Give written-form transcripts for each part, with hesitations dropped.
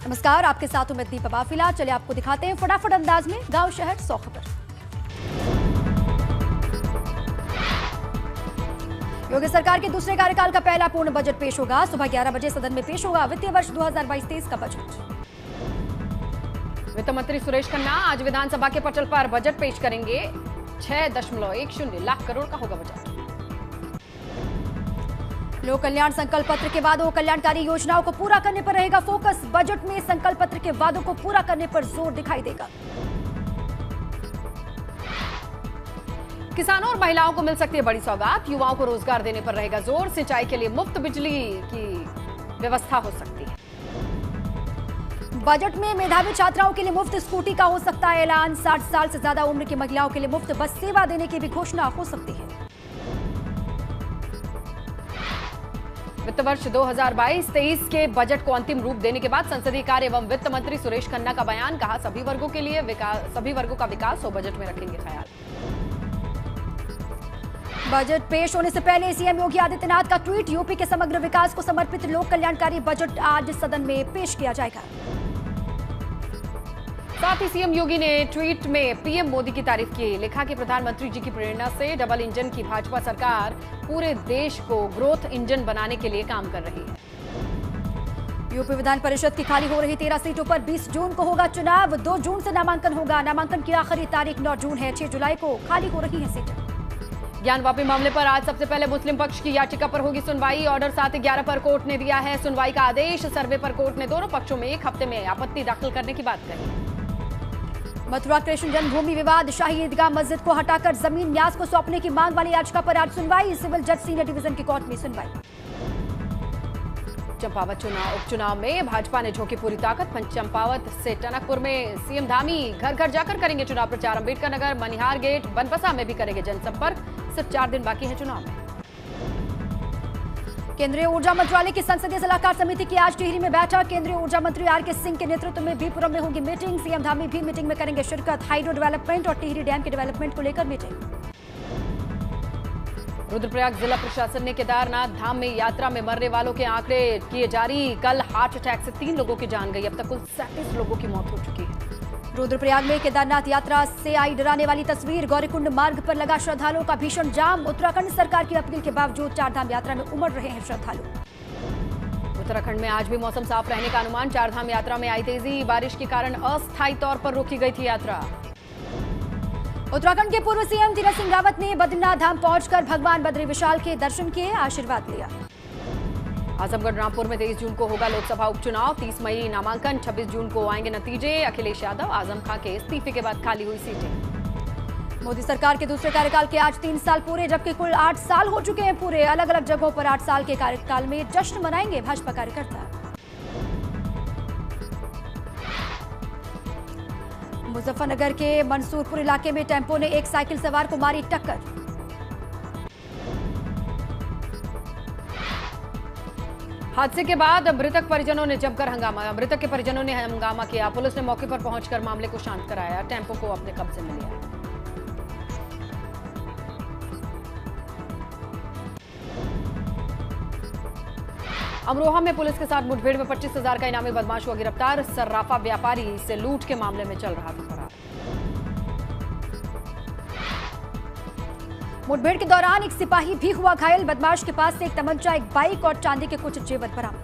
नमस्कार, आपके साथ हूं मैं दीपा बाफिला। चलिए आपको दिखाते हैं फटाफट अंदाज में गांव शहर 100 खबर। योगी सरकार के दूसरे कार्यकाल का पहला पूर्ण बजट पेश होगा। सुबह 11 बजे सदन में पेश होगा वित्तीय वर्ष 2022-23 का बजट। वित्त मंत्री सुरेश खन्ना आज विधानसभा के पटल पर बजट पेश करेंगे। 6.10 लाख करोड़ का होगा बजट। लोक कल्याण संकल्प पत्र के वादों कल्याणकारी योजनाओं को पूरा करने पर रहेगा फोकस। बजट में संकल्प पत्र के वादों को पूरा करने पर जोर दिखाई देगा। किसानों और महिलाओं को मिल सकती है बड़ी सौगात। युवाओं को रोजगार देने पर रहेगा जोर। सिंचाई के लिए मुफ्त बिजली की व्यवस्था हो सकती है। बजट में मेधावी छात्राओं के लिए मुफ्त स्कूटी का हो सकता है ऐलान। 60 साल से ज्यादा उम्र की महिलाओं के लिए मुफ्त बस सेवा देने की भी घोषणा हो सकती है। वित्त वर्ष 2022-23 के बजट को अंतिम रूप देने के बाद संसदीय कार्य एवं वित्त मंत्री सुरेश खन्ना का बयान। कहा, सभी वर्गों का विकास हो, बजट में रखेंगे ख्याल। बजट पेश होने से पहले सीएम योगी आदित्यनाथ का ट्वीट। यूपी के समग्र विकास को समर्पित लोक कल्याणकारी बजट आज सदन में पेश किया जाएगा। साथ ही सीएम योगी ने ट्वीट में पीएम मोदी की तारीफ की। लिखा कि प्रधानमंत्री जी की प्रेरणा से डबल इंजन की भाजपा सरकार पूरे देश को ग्रोथ इंजन बनाने के लिए काम कर रही है। यूपी विधान परिषद की खाली हो रही 13 सीटों पर 20 जून को होगा चुनाव। 2 जून से नामांकन होगा। नामांकन की आखिरी तारीख 9 जून है। 6 जुलाई को खाली हो रही है सीटें। ज्ञानवापी मामले पर आज सबसे पहले मुस्लिम पक्ष की याचिका पर होगी सुनवाई। ऑर्डर 7/11 पर कोर्ट ने दिया है सुनवाई का आदेश। सर्वे पर कोर्ट ने दोनों पक्षों में 1 हफ्ते में आपत्ति दाखिल करने की बात कही। मथुरा कृष्ण जन्मभूमि विवाद, शाही ईदगाह मस्जिद को हटाकर जमीन न्यास को सौंपने की मांग वाली याचिका पर आज सुनवाई। सिविल जज सीनियर डिवीजन की कोर्ट में सुनवाई। चंपावत उपचुनाव में भाजपा ने झोंकी पूरी ताकत। चंपावत से टनकपुर में सीएम धामी घर घर जाकर करेंगे चुनाव प्रचार। अंबेडकर नगर, मनिहार गेट, बनपसा में भी करेंगे जनसंपर्क। सिर्फ 4 दिन बाकी है चुनाव में। केंद्रीय ऊर्जा मंत्रालय की संसदीय सलाहकार समिति की आज टिहरी में बैठक। केंद्रीय ऊर्जा मंत्री आर.के. सिंह के नेतृत्व में बीपुरम में होगी मीटिंग। सीएम धामी भी मीटिंग में करेंगे शिरकत। हाइड्रो डेवलपमेंट और टिहरी डैम के डेवलपमेंट को लेकर मीटिंग। रुद्रप्रयाग जिला प्रशासन ने केदारनाथ धाम में यात्रा में मरने वालों के आंकड़े किए जारी। कल हार्ट अटैक से 3 लोगों की जान गई। अब तक कुल 37 लोगों की मौत हो चुकी है। रुद्रप्रयाग में केदारनाथ यात्रा से आई डराने वाली तस्वीर। गौरीकुंड मार्ग पर लगा श्रद्धालुओं का भीषण जाम। उत्तराखंड सरकार की अपील के बावजूद चारधाम यात्रा में उमड़ रहे हैं श्रद्धालु। उत्तराखंड में आज भी मौसम साफ रहने का अनुमान। चारधाम यात्रा में आई तेजी। बारिश के कारण अस्थायी तौर पर रोकी गई थी यात्रा। उत्तराखंड के पूर्व सीएम तीरथ सिंह रावत ने बद्रीनाथ धाम पहुंचकर भगवान बद्री विशाल के दर्शन किए, आशीर्वाद लिया। आजमगढ़ रामपुर में 23 जून को होगा लोकसभा उपचुनाव। 30 मई नामांकन, 26 जून को आएंगे नतीजे। अखिलेश यादव, आजम खां के इस्तीफे के बाद खाली हुई सीटें। मोदी सरकार के दूसरे कार्यकाल के आज 3 साल पूरे, जबकि कुल 8 साल हो चुके हैं पूरे। अलग अलग जगहों पर 8 साल के कार्यकाल में जश्न मनाएंगे भाजपा कार्यकर्ता। मुजफ्फरनगर के मंसूरपुर इलाके में टेम्पो ने एक साइकिल सवार को मारी टक्कर। हादसे के बाद मृतक परिजनों ने जमकर हंगामा मृतक के परिजनों ने हंगामा किया। पुलिस ने मौके पर पहुंचकर मामले को शांत कराया। टेम्पो को अपने कब्जे में लिया। अमरोहा में पुलिस के साथ मुठभेड़ में 25,000 का इनामी बदमाश हुआ गिरफ्तार। सर्राफा व्यापारी से लूट के मामले में चल रहा था फरार। मुठभेड़ के दौरान एक सिपाही भी हुआ घायल। बदमाश के पास से एक तमंचा, एक बाइक और चांदी के कुछ जेवर बरामद।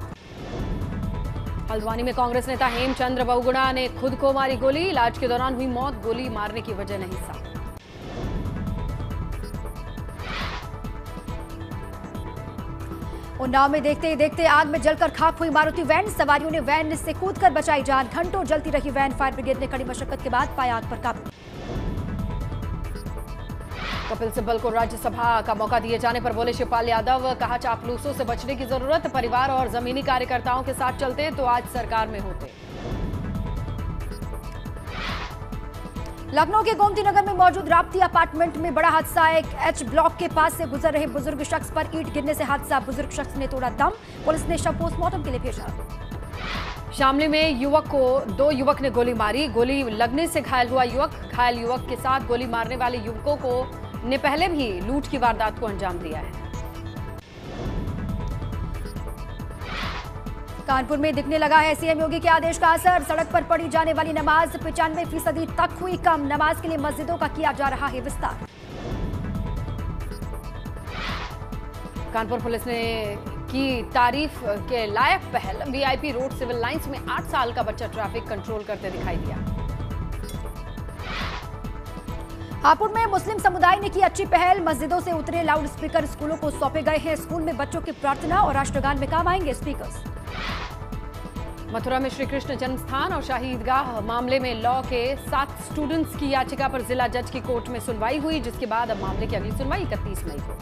हल्द्वानी में कांग्रेस नेता हेमचंद्र बहुगुणा ने खुद को मारी गोली। इलाज के दौरान हुई मौत। गोली मारने की वजह नहीं साफ। उन्नाव में देखते ही देखते आग में जलकर खाक हुई मारुति वैन। सवारियों ने वैन से कूदकर बचाई जान। घंटों जलती रही वैन। फायर ब्रिगेड ने कड़ी मशक्कत के बाद पाया आग पर काबू। कपिल सिब्बल को राज्यसभा का मौका दिए जाने पर बोले शिवपाल यादव। कहा, चापलूसों से बचने की जरूरत। परिवार और जमीनी कार्यकर्ताओं के साथ चलते तो आज सरकार में होते। लखनऊ के गोमती नगर में मौजूद राप्ती अपार्टमेंट में बड़ा हादसा। एक एच ब्लॉक के पास से गुजर रहे बुजुर्ग शख्स पर ईंट गिरने से हादसा। बुजुर्ग शख्स ने तोड़ा दम। पुलिस ने शव पोस्टमार्टम के लिए भेजा। शामली में दो युवक ने गोली मारी। गोली लगने से घायल हुआ युवक। घायल युवक के साथ गोली मारने वाले युवकों को ने पहले भी लूट की वारदात को अंजाम दिया है। कानपुर में दिखने लगा है सीएम योगी के आदेश का असर। सड़क पर पढ़ी जाने वाली नमाज 95% तक हुई कम। नमाज के लिए मस्जिदों का किया जा रहा है विस्तार। कानपुर पुलिस ने की तारीफ के लायक पहल। वीआईपी रोड सिविल लाइंस में 8 साल का बच्चा ट्रैफिक कंट्रोल करते दिखाई दिया। हापुड़ में मुस्लिम समुदाय ने की अच्छी पहल। मस्जिदों से उतरे लाउड स्पीकर स्कूलों को सौंपे गए हैं। स्कूल में बच्चों की प्रार्थना और राष्ट्रगान में काम आएंगे स्पीकर्स। मथुरा में श्री कृष्ण जन्म स्थान और शाही ईदगाह मामले में लॉ के 7 स्टूडेंट्स की याचिका पर जिला जज की कोर्ट में सुनवाई हुई, जिसके बाद अब मामले की अगली सुनवाई 31 मई को।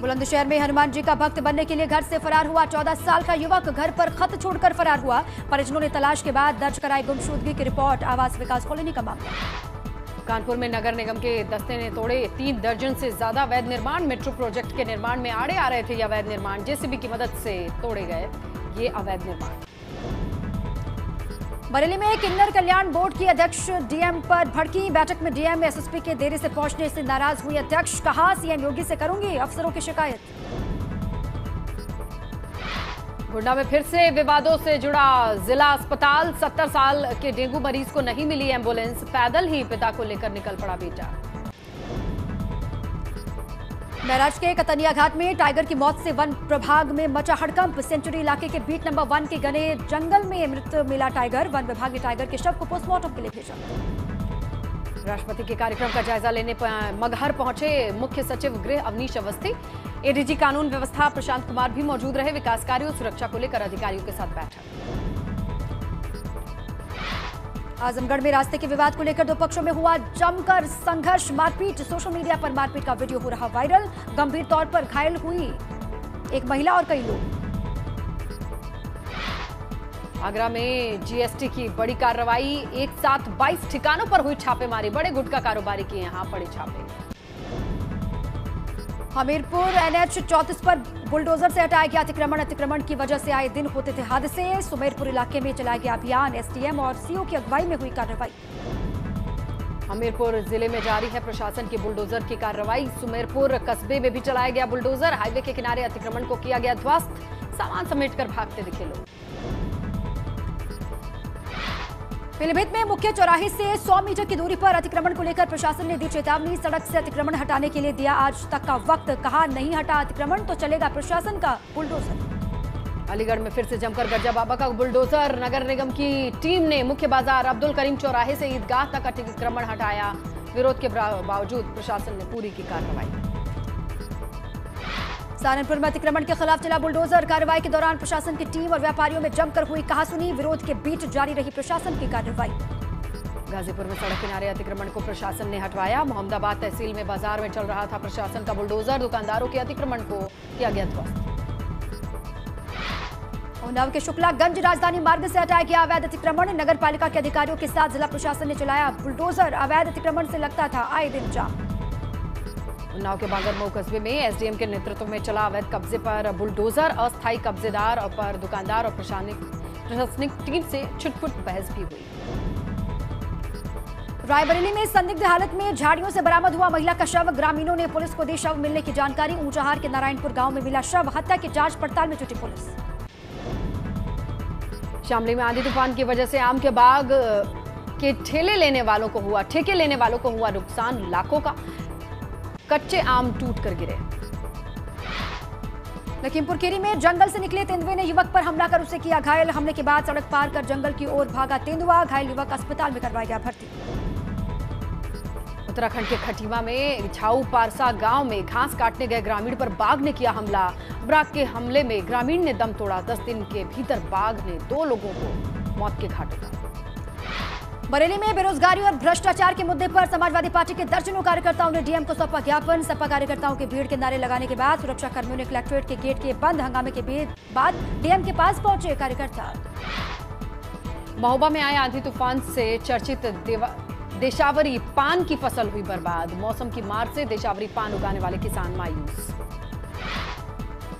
बुलंदशहर में हनुमान जी का भक्त बनने के लिए घर से फरार हुआ 14 साल का युवक। घर पर खत छोड़कर फरार हुआ। परिजनों ने तलाश के बाद दर्ज कराई गुमशुदगी की रिपोर्ट। आवास विकास कॉलोनी का मामला। कानपुर में नगर निगम के दस्ते ने तोड़े 3 दर्जन से ज्यादा अवैध निर्माण। मेट्रो प्रोजेक्ट के निर्माण में आड़े आ रहे थे ये अवैध निर्माण। जेसीबी की मदद से तोड़े गए ये अवैध निर्माण। बरेली में किन्नर कल्याण बोर्ड की अध्यक्ष डीएम पर भड़की। बैठक में डीएम एसएसपी के देरी से पहुंचने से नाराज हुई अध्यक्ष। कहा सीएम योगी से करूंगी अफसरों की शिकायत। गोड्डा में फिर से विवादों से जुड़ा जिला अस्पताल। 70 साल के डेंगू मरीज को नहीं मिली एम्बुलेंस। पैदल ही पिता को लेकर निकल पड़ा बेटा। महाराष्ट्र के कतनिया घाट में टाइगर की मौत से वन प्रभाग में मचा हड़कंप। सेंचुरी इलाके के बीट नंबर 1 के घने जंगल में मृत मिला टाइगर। वन विभाग ने टाइगर के शव को पोस्टमार्टम के लिए भेजा। राष्ट्रपति के कार्यक्रम का जायजा लेने मगहर पहुंचे मुख्य सचिव गृह अवनीश अवस्थी। एडीजी कानून व्यवस्था प्रशांत कुमार भी मौजूद रहे। विकास कार्यों सुरक्षा को लेकर अधिकारियों के साथ बैठक। आजमगढ़ में रास्ते के विवाद को लेकर 2 पक्षों में हुआ जमकर संघर्ष। मारपीट। सोशल मीडिया पर मारपीट का वीडियो हो रहा वायरल। गंभीर तौर पर घायल हुई एक महिला और कई लोग। आगरा में जीएसटी की बड़ी कार्रवाई। एक साथ 22 ठिकानों पर हुई छापेमारी। बड़े गुटखा कारोबारी के यहां पड़े छापे। हमीरपुर एनएच 34 पर बुलडोजर से हटाया गया अतिक्रमण। अतिक्रमण की वजह से आए दिन होते थे हादसे। सुमेरपुर इलाके में चलाया गया अभियान। एसडीएम और सीओ की अगुवाई में हुई कार्रवाई। हमीरपुर जिले में जारी है प्रशासन की बुलडोजर की कार्रवाई। सुमेरपुर कस्बे में भी चलाया गया बुलडोजर। हाईवे के किनारे अतिक्रमण को किया गया ध्वस्त। सामान समेटकर भागते दिखे लोग। पीलीभीत में मुख्य चौराहे से 100 मीटर की दूरी पर अतिक्रमण को लेकर प्रशासन ने दी चेतावनी। सड़क से अतिक्रमण हटाने के लिए दिया आज तक का वक्त। कहा नहीं हटा अतिक्रमण तो चलेगा प्रशासन का बुलडोजर। अलीगढ़ में फिर से जमकर गरजा बाबा का बुलडोजर। नगर निगम की टीम ने मुख्य बाजार अब्दुल करीम चौराहे से ईदगाह तक अतिक्रमण हटाया। विरोध के बावजूद प्रशासन ने पूरी की कार्रवाई। सहारनपुर में अतिक्रमण के खिलाफ चला बुलडोजर। कार्रवाई के दौरान प्रशासन की टीम और व्यापारियों में जमकर हुई कहासुनी। विरोध के बीच जारी रही प्रशासन की कार्रवाई। गाजीपुर में सड़क किनारे अतिक्रमण को प्रशासन ने हटवाया। मोहम्मदाबाद तहसील में बाजार में चल रहा था प्रशासन का बुलडोजर। दुकानदारों के अतिक्रमण को किया गया ध्वस्त। उन्नाव के शुक्लागंज राजधानी मार्ग से हटाया गया अवैध अतिक्रमण। नगर पालिका के अधिकारियों के साथ जिला प्रशासन ने चलाया बुलडोजर। अवैध अतिक्रमण से लगता था आए दिन जाम। उन्नाव के बागरमऊ कस्बे में एसडीएम के नेतृत्व में चला अवैध कब्जे पर बुलडोजर। अस्थायी कब्जेदार और पर दुकानदार और प्रशासनिक टीम से छुटपुट बहस भी हुई। रायबरेली में संदिग्ध हालत में झाड़ियों से बरामद हुआ महिला का शव। ग्रामीणों ने पुलिस को दी शव मिलने की जानकारी। ऊंचाहार के नारायणपुर गांव में मिला शव। हत्या की जांच पड़ताल में जुटी पुलिस। शामली में आंधी तूफान की वजह से आम के बाग के ठेके लेने वालों को हुआ नुकसान लाखों का। कच्चे आम टूट कर गिरे। लखीमपुर खीरी में जंगल से निकले तेंदुए ने युवक पर हमला कर उसे किया घायल। हमले के बाद सड़क पार कर जंगल की ओर भागा तेंदुआ। घायल युवक अस्पताल में करवाया गया भर्ती। उत्तराखंड के खटीमा में झाऊ पारसा गांव में घास काटने गए ग्रामीण पर बाघ ने किया हमला। बाघ के हमले में ग्रामीण ने दम तोड़ा। 10 दिन के भीतर बाघ ने 2 लोगों को मौत के घाट उतारा। बरेली में बेरोजगारी और भ्रष्टाचार के मुद्दे पर समाजवादी पार्टी के दर्जनों कार्यकर्ताओं ने डीएम को सौंपा ज्ञापन। सपा कार्यकर्ताओं की भीड़ के नारे लगाने के बाद सुरक्षा कर्मियों ने कलेक्ट्रेट के गेट के बंद हंगामे के बाद डीएम के पास पहुंचे कार्यकर्ता। महोबा में आए आंधी तूफान से चर्चित देशावरी पान की फसल हुई बर्बाद। मौसम की मार से देशावरी पान उगाने वाले किसान मायूस।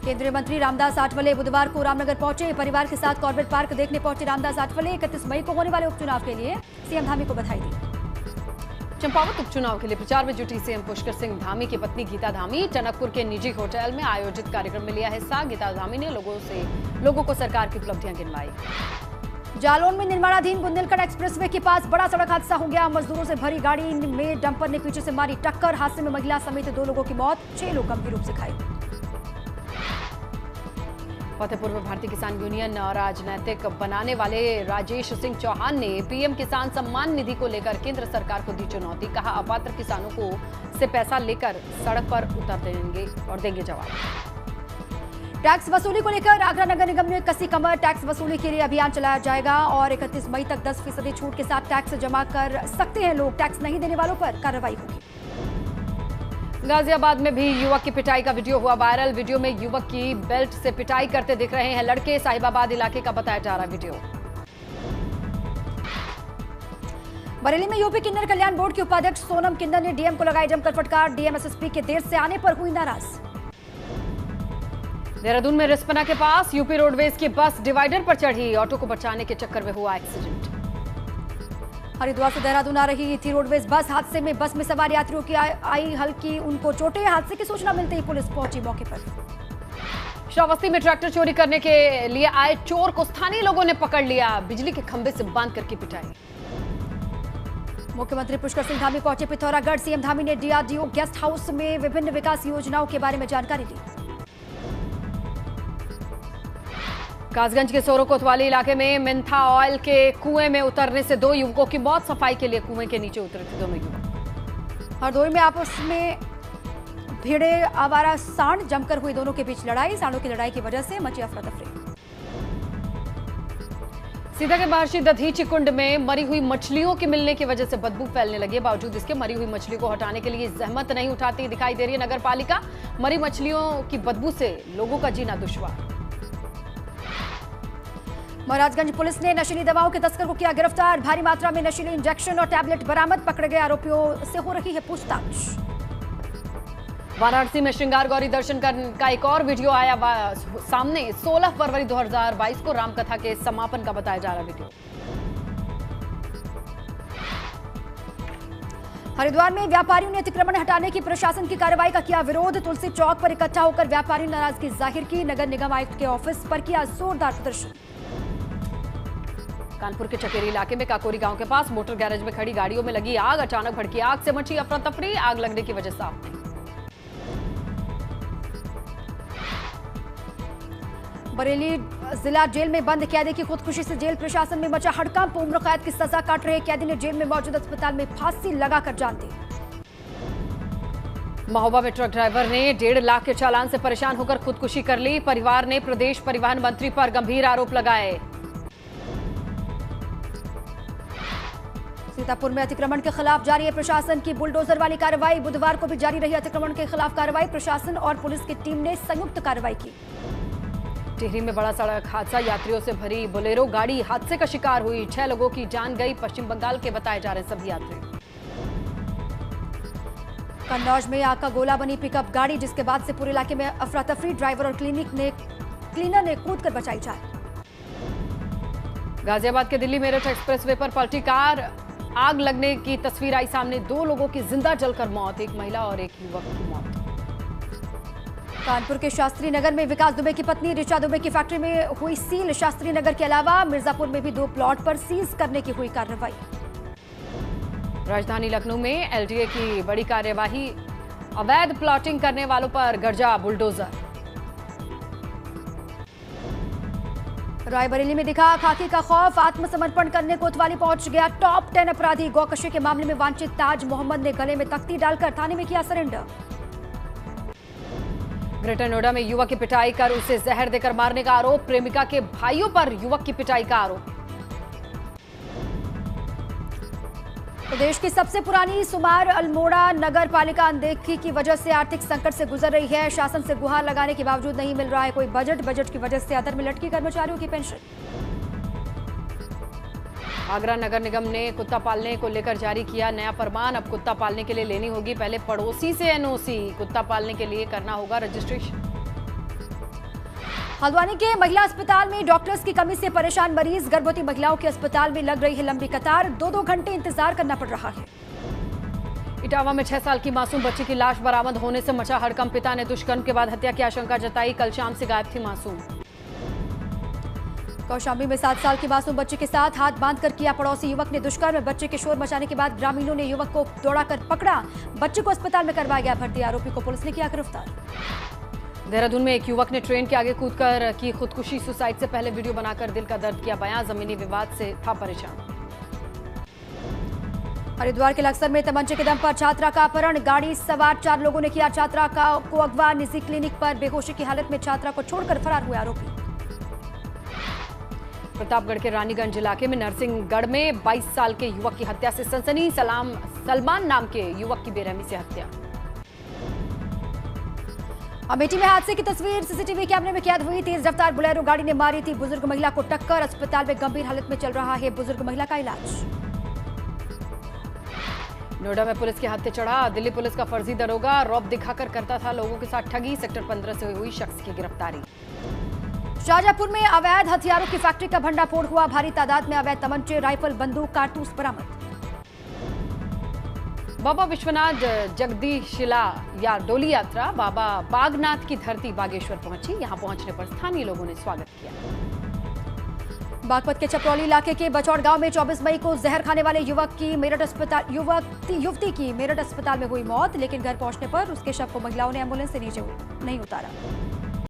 केंद्रीय मंत्री रामदास आठवले बुधवार को रामनगर पहुंचे। परिवार के साथ कॉर्बेट पार्क देखने पहुंचे रामदास आठवले। 31 मई को होने वाले उपचुनाव के लिए सीएम धामी को बधाई दी। चंपावत उपचुनाव के लिए प्रचार में जुटी सीएम पुष्कर सिंह धामी की पत्नी गीता धामी टनकपुर के निजी होटल में आयोजित कार्यक्रम में लिया हिस्सा। गीता धामी ने लोगों को सरकार की उपलब्धियां गिनवाई। जालौन में निर्माणाधीन बुंदेलखंड एक्सप्रेसवे के पास बड़ा सड़क हादसा हो गया। मजदूरों से भरी गाड़ी में डंपर ने पीछे से मारी टक्कर। हादसे में महिला समेत 2 लोगों की मौत, 6 लोग गंभीर रूप से घायल। फतेहपुर में भारतीय किसान यूनियन राजनीतिक बनाने वाले राजेश सिंह चौहान ने पीएम किसान सम्मान निधि को लेकर केंद्र सरकार को दी चुनौती। कहा अपात्र किसानों को से पैसा लेकर सड़क पर उतर देंगे और देंगे जवाब। टैक्स वसूली को लेकर आगरा नगर निगम ने कसी कमर। टैक्स वसूली के लिए अभियान चलाया जाएगा और 31 मई तक 10% छूट के साथ टैक्स जमा कर सकते हैं लोग। टैक्स नहीं देने वालों पर कार्रवाई होगी। गाजियाबाद में भी युवक की पिटाई का वीडियो हुआ वायरल। वीडियो में युवक की बेल्ट से पिटाई करते दिख रहे हैं लड़के। साहिबाबाद इलाके का बताया जा रहा वीडियो। बरेली में यूपी किन्नर कल्याण बोर्ड की उपाध्यक्ष सोनम किन्नर ने डीएम को लगाई जमकर फटकार। डीएम एसएसपी के देर से आने पर हुई नाराज। देहरादून में रिस्पना के पास यूपी रोडवेज की बस डिवाइडर पर चढ़ी। ऑटो को बचाने के चक्कर में हुआ एक्सीडेंट। हरिद्वार से देहरादून आ रही थी रोडवेज बस। हादसे में बस में सवार यात्रियों की आई हल्की उनको चोटें। हादसे की सूचना मिलते ही पुलिस पहुंची मौके पर। श्रावस्ती में ट्रैक्टर चोरी करने के लिए आए चोर को स्थानीय लोगों ने पकड़ लिया। बिजली के खंभे से बांध करके पिटाई। मुख्यमंत्री पुष्कर सिंह धामी पहुंचे पिथौरागढ़। सीएम धामी ने डीआरडीओ गेस्ट हाउस में विभिन्न विकास योजनाओं के बारे में जानकारी दी। कासगंज के सोरो कोतवाली इलाके में मिंथा ऑयल के कुएं में उतरने से 2 युवकों की मौत। सफाई के लिए कुएं के नीचे उतरे थे दोनों युवक। हरदोई में आपस में भिड़े आवारा सांड। जमकर हुई दोनों के बीच लड़ाई। सांडों की लड़ाई की वजह से मची अफरा तफरी। सीधा के महर्षि दधीची कुंड में मरी हुई मछलियों के मिलने की वजह से बदबू फैलने लगी है। बावजूद इसके मरी हुई मछलियों को हटाने के लिए जहमत नहीं उठाती दिखाई दे रही है नगर पालिका। मरी मछलियों की बदबू से लोगों का जीना दुश्वार। महाराजगंज पुलिस ने नशीली दवाओं के तस्कर को किया गिरफ्तार। भारी मात्रा में नशीले इंजेक्शन और टैबलेट बरामद। पकड़े गए आरोपियों से हो रही है पूछताछ। वाराणसी में श्रृंगार गौरी दर्शन का एक और वीडियो आया सामने। 16 फरवरी 2022 को रामकथा के समापन का बताया जा रहा वीडियो। हरिद्वार में व्यापारियों ने अतिक्रमण हटाने की प्रशासन की कार्रवाई का किया विरोध। तुलसी चौक पर इकट्ठा होकर व्यापारियों ने नाराजगी जाहिर की। नगर निगम आयुक्त के ऑफिस पर किया जोरदार प्रदर्शन। कानपुर के चकेरी इलाके में काकोरी गांव के पास मोटर गैरेज में खड़ी गाड़ियों में लगी आग। अचानक भड़की आग से मची अफरा तफरी। आग लगने की वजह साफ नहीं। बरेली जिला जेल में बंद कैदी की खुदकुशी से जेल प्रशासन में मचा हड़कंप। उम्र कैद की सजा काट रहे कैदी ने जेल में मौजूद अस्पताल में फांसी लगाकर जान दी। महोबा में ट्रक ड्राइवर ने 1.5 लाख के चालान से परेशान होकर खुदकुशी कर ली। परिवार ने प्रदेश परिवहन मंत्री पर गंभीर आरोप लगाए। सीतापुर में अतिक्रमण के खिलाफ जारी है प्रशासन की बुलडोजर वाली कार्रवाई। बुधवार को भी जारी रही अतिक्रमण के खिलाफ कार्रवाई। प्रशासन और पुलिस की टीम ने संयुक्त कार्रवाई की। टिहरी में बड़ा सड़क हादसा। यात्रियों से भरी बोलेरो गाड़ी हादसे का शिकार हुई। 6 लोगों की जान गई। पश्चिम बंगाल के बताए जा रहे सभी यात्री। कन्नौज में आग का गोला बनी पिकअप गाड़ी, जिसके बाद से पूरे इलाके में अफरा तफरी। ड्राइवर और क्लीनर ने कूद कर बचाई जान। गाजियाबाद के दिल्ली मेरठ एक्सप्रेसवे पर पलटी कार। आग लगने की तस्वीर आई सामने। 2 लोगों की जिंदा जलकर मौत। एक महिला और एक युवक की मौत। कानपुर के शास्त्री नगर में विकास दुबे की पत्नी ऋचा दुबे की फैक्ट्री में हुई सील। शास्त्री नगर के अलावा मिर्जापुर में भी 2 प्लॉट पर सीज करने की हुई कार्रवाई। राजधानी लखनऊ में एलडीए की बड़ी कार्यवाही। अवैध प्लॉटिंग करने वालों पर गरजा बुलडोजर। रायबरेली में दिखा खाकी का खौफ। आत्मसमर्पण करने कोतवाली पहुंच गया टॉप 10 अपराधी। गौकशी के मामले में वांछित ताज मोहम्मद ने गले में तख्ती डालकर थाने में किया सरेंडर। ग्रेटर नोएडा में युवक की पिटाई कर उसे जहर देकर मारने का आरोप। प्रेमिका के भाइयों पर युवक की पिटाई का आरोप। प्रदेश की सबसे पुरानी सुमार अल्मोड़ा नगर पालिका अनदेखी की वजह से आर्थिक संकट से गुजर रही है। शासन से गुहार लगाने के बावजूद नहीं मिल रहा है कोई बजट की वजह से अधर में लटकी कर्मचारियों की पेंशन। आगरा नगर निगम ने कुत्ता पालने को लेकर जारी किया नया फरमान। अब कुत्ता पालने के लिए लेनी होगी पहले पड़ोसी से एनओसी। कुत्ता पालने के लिए करना होगा रजिस्ट्रेशन। हल्द्वानी के महिला अस्पताल में डॉक्टर्स की कमी से परेशान मरीज। गर्भवती महिलाओं के अस्पताल में लग रही है लंबी कतार। 2-2 घंटे इंतजार करना पड़ रहा है। इटावा में 6 साल की मासूम बच्ची की लाश बरामद होने से मचा हड़कंप। पिता ने दुष्कर्म के बाद हत्या की आशंका जताई। कल शाम से गायब थी मासूम। कौशाम्बी में 7 साल की मासूम बच्ची के साथ हाथ बांधकर किया पड़ोसी युवक ने दुष्कर्म। बच्चे के शोर मचाने के बाद ग्रामीणों ने युवक को दौड़ाकर पकड़ा। बच्चे को अस्पताल में करवाया गया भर्ती। आरोपी को पुलिस ने किया गिरफ्तार। देहरादून में एक युवक ने ट्रेन के आगे कूदकर की खुदकुशी। सुसाइड से पहले वीडियो बनाकर दिल का दर्द किया बयां। जमीनी विवाद से था परेशान। हरिद्वार के लक्सर में तमंचे के दम पर छात्रा का अपहरण। गाड़ी सवार 4 लोगों ने किया छात्रा को अगवा। निजी क्लिनिक पर बेहोशी की हालत में छात्रा को छोड़कर फरार हुए आरोपी। प्रतापगढ़ के रानीगंज इलाके में नरसिंहगढ़ में 22 साल के युवक की हत्या से सनसनी। सलमान नाम के युवक की बेरहमी से हत्या। अमेठी में हादसे की तस्वीर सीसीटीवी कैमरे में कैद हुई। तेज रफ्तार बुलेरो गाड़ी ने मारी थी बुजुर्ग महिला को टक्कर। अस्पताल में गंभीर हालत में चल रहा है बुजुर्ग महिला का इलाज। नोएडा में पुलिस के हाथे चढ़ा दिल्ली पुलिस का फर्जी दरोगा। रौब दिखाकर करता था लोगों के साथ ठगी। सेक्टर 15 से हुई शख्स की गिरफ्तारी। शाहजहांपुर में अवैध हथियारों की फैक्ट्री का भंडाफोड़ हुआ। भारी तादाद में अवैध तमंचे, राइफल, बंदूक, कारतूस बरामद। बाबा विश्वनाथ जगदीशिला या डोली यात्रा बाबा बागनाथ की धरती बागेश्वर पहुंची। यहां पहुंचने पर स्थानीय लोगों ने स्वागत किया। बागपत के चपरौली इलाके के बचौड़ गांव में 24 मई को जहर खाने वाले युवती की मेरठ अस्पताल में हुई मौत। लेकिन घर पहुंचने पर उसके शव को महिलाओं ने एम्बुलेंस से नीचे नहीं उतारा।